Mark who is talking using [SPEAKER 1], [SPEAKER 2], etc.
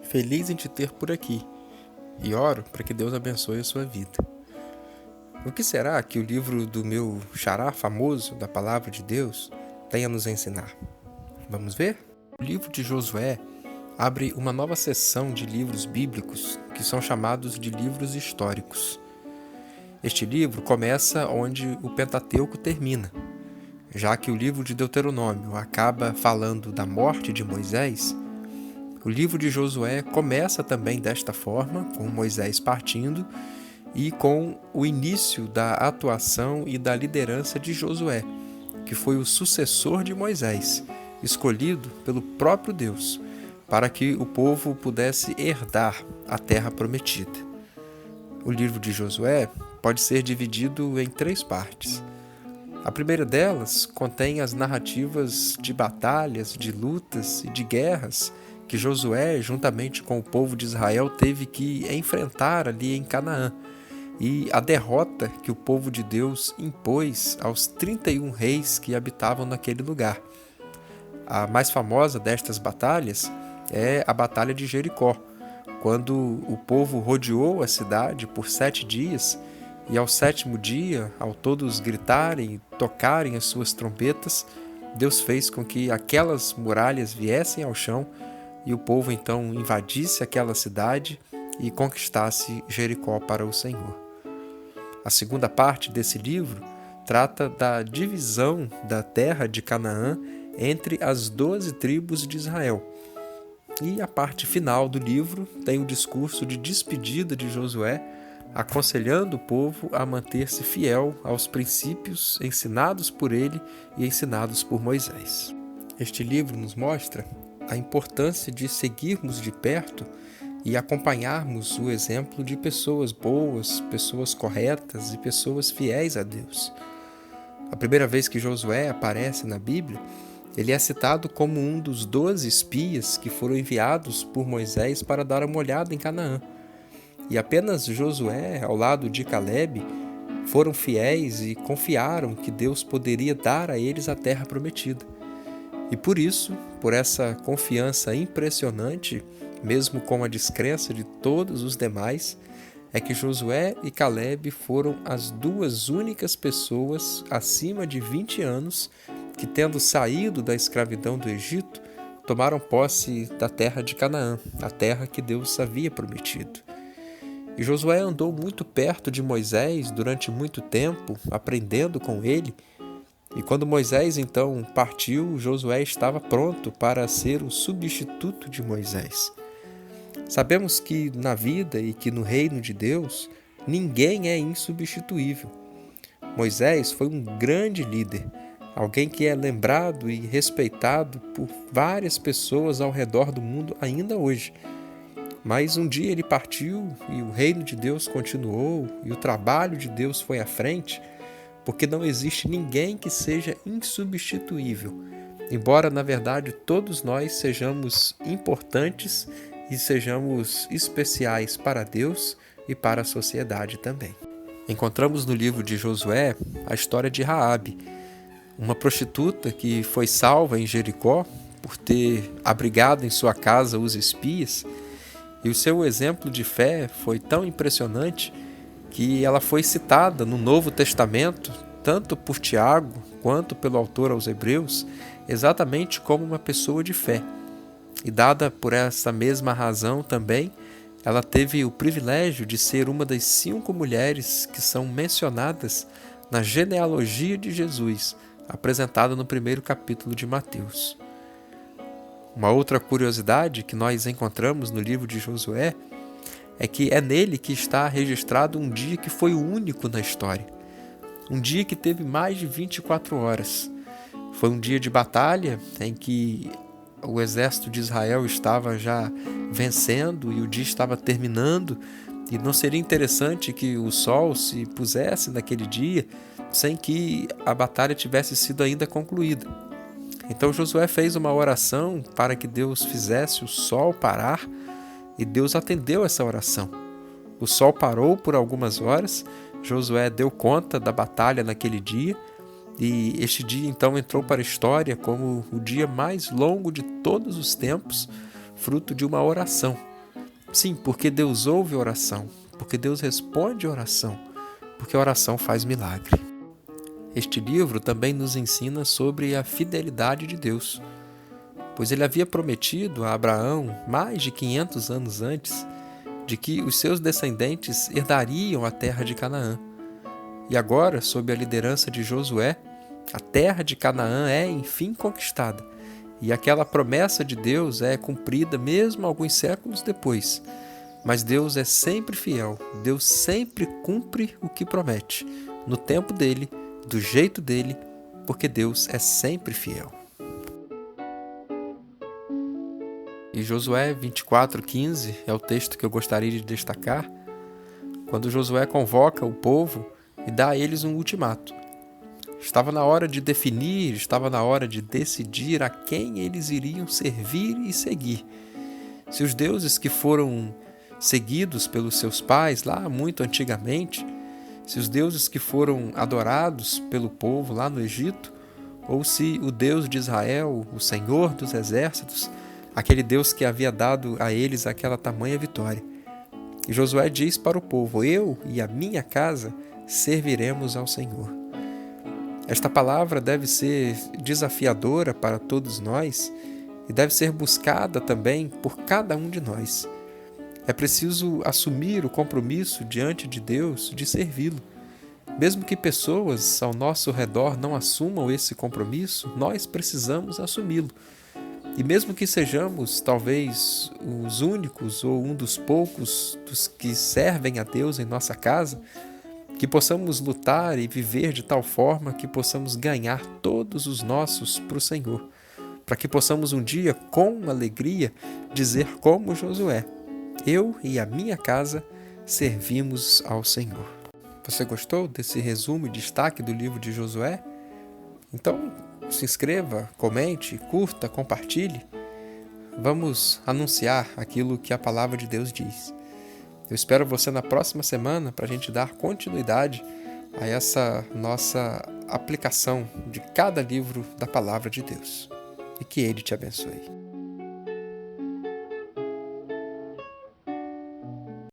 [SPEAKER 1] Feliz em te ter por aqui e oro para que Deus abençoe a sua vida. O que será que o livro do meu xará famoso da Palavra de Deus tem a nos ensinar? Vamos ver? O livro de Josué abre uma nova seção de livros bíblicos que são chamados de livros históricos. Este livro começa onde o Pentateuco termina. Já que o livro de Deuteronômio acaba falando da morte de Moisés, o livro de Josué começa também desta forma, com Moisés partindo e com o início da atuação e da liderança de Josué, que foi o sucessor de Moisés, escolhido pelo próprio Deus, para que o povo pudesse herdar a terra prometida. O livro de Josué pode ser dividido em 3 partes. A primeira delas contém as narrativas de batalhas, de lutas e de guerras que Josué, juntamente com o povo de Israel, teve que enfrentar ali em Canaã, e a derrota que o povo de Deus impôs aos 31 reis que habitavam naquele lugar. A mais famosa destas batalhas é a Batalha de Jericó, quando o povo rodeou a cidade por 7 dias, e ao 7º dia, ao todos gritarem e tocarem as suas trombetas, Deus fez com que aquelas muralhas viessem ao chão e o povo então invadisse aquela cidade e conquistasse Jericó para o Senhor. A segunda parte desse livro trata da divisão da terra de Canaã entre as 12 tribos de Israel. E a parte final do livro tem o discurso de despedida de Josué, aconselhando o povo a manter-se fiel aos princípios ensinados por ele e ensinados por Moisés. Este livro nos mostra a importância de seguirmos de perto e acompanharmos o exemplo de pessoas boas, pessoas corretas e pessoas fiéis a Deus. A primeira vez que Josué aparece na Bíblia, ele é citado como um dos 12 espias que foram enviados por Moisés para dar uma olhada em Canaã. E apenas Josué, ao lado de Calebe, foram fiéis e confiaram que Deus poderia dar a eles a terra prometida. E por isso, por essa confiança impressionante, mesmo com a descrença de todos os demais, é que Josué e Calebe foram as 2 únicas pessoas acima de 20 anos que, tendo saído da escravidão do Egito, tomaram posse da terra de Canaã, a terra que Deus havia prometido. E Josué andou muito perto de Moisés durante muito tempo, aprendendo com ele. E quando Moisés então partiu, Josué estava pronto para ser o substituto de Moisés. Sabemos que na vida e que no reino de Deus, ninguém é insubstituível. Moisés foi um grande líder, alguém que é lembrado e respeitado por várias pessoas ao redor do mundo ainda hoje. Mas um dia ele partiu e o reino de Deus continuou e o trabalho de Deus foi à frente, porque não existe ninguém que seja insubstituível, embora na verdade todos nós sejamos importantes e sejamos especiais para Deus e para a sociedade também. Encontramos no livro de Josué a história de Raabe, uma prostituta que foi salva em Jericó por ter abrigado em sua casa os espias. E o seu exemplo de fé foi tão impressionante que ela foi citada no Novo Testamento, tanto por Tiago quanto pelo autor aos Hebreus, exatamente como uma pessoa de fé. E dada por essa mesma razão também, ela teve o privilégio de ser uma das 5 mulheres que são mencionadas na genealogia de Jesus, apresentada no 1º capítulo de Mateus. Uma outra curiosidade que nós encontramos no livro de Josué é que é nele que está registrado um dia que foi o único na história. Um dia que teve mais de 24 horas. Foi um dia de batalha em que o exército de Israel estava já vencendo e o dia estava terminando, e não seria interessante que o sol se pusesse naquele dia sem que a batalha tivesse sido ainda concluída. Então Josué fez uma oração para que Deus fizesse o sol parar, e Deus atendeu essa oração. O sol parou por algumas horas, Josué deu conta da batalha naquele dia, e este dia então entrou para a história como o dia mais longo de todos os tempos, fruto de uma oração. Sim, porque Deus ouve a oração, porque Deus responde a oração, porque a oração faz milagre. Este livro também nos ensina sobre a fidelidade de Deus, pois ele havia prometido a Abraão, mais de 500 anos antes, de que os seus descendentes herdariam a terra de Canaã. E agora, sob a liderança de Josué, a terra de Canaã é, enfim, conquistada. E aquela promessa de Deus é cumprida mesmo alguns séculos depois. Mas Deus é sempre fiel, Deus sempre cumpre o que promete, no tempo dele, do jeito dele, porque Deus é sempre fiel. E Josué 24:15 é o texto que eu gostaria de destacar, quando Josué convoca o povo e dá a eles um ultimato. Estava na hora de definir, estava na hora de decidir a quem eles iriam servir e seguir. Se os deuses que foram seguidos pelos seus pais lá muito antigamente, se os deuses que foram adorados pelo povo lá no Egito, ou se o Deus de Israel, o Senhor dos exércitos, aquele Deus que havia dado a eles aquela tamanha vitória. E Josué diz para o povo: eu e a minha casa serviremos ao Senhor. Esta palavra deve ser desafiadora para todos nós e deve ser buscada também por cada um de nós. É preciso assumir o compromisso diante de Deus de servi-lo. Mesmo que pessoas ao nosso redor não assumam esse compromisso, nós precisamos assumi-lo. E mesmo que sejamos, talvez, os únicos ou um dos poucos dos que servem a Deus em nossa casa, que possamos lutar e viver de tal forma que possamos ganhar todos os nossos para o Senhor, para que possamos um dia, com alegria, dizer como Josué: eu e a minha casa servimos ao Senhor. Você gostou desse resumo e destaque do livro de Josué? Então, se inscreva, comente, curta, compartilhe. Vamos anunciar aquilo que a palavra de Deus diz. Eu espero você na próxima semana para a gente dar continuidade a essa nossa aplicação de cada livro da palavra de Deus. E que Ele te abençoe.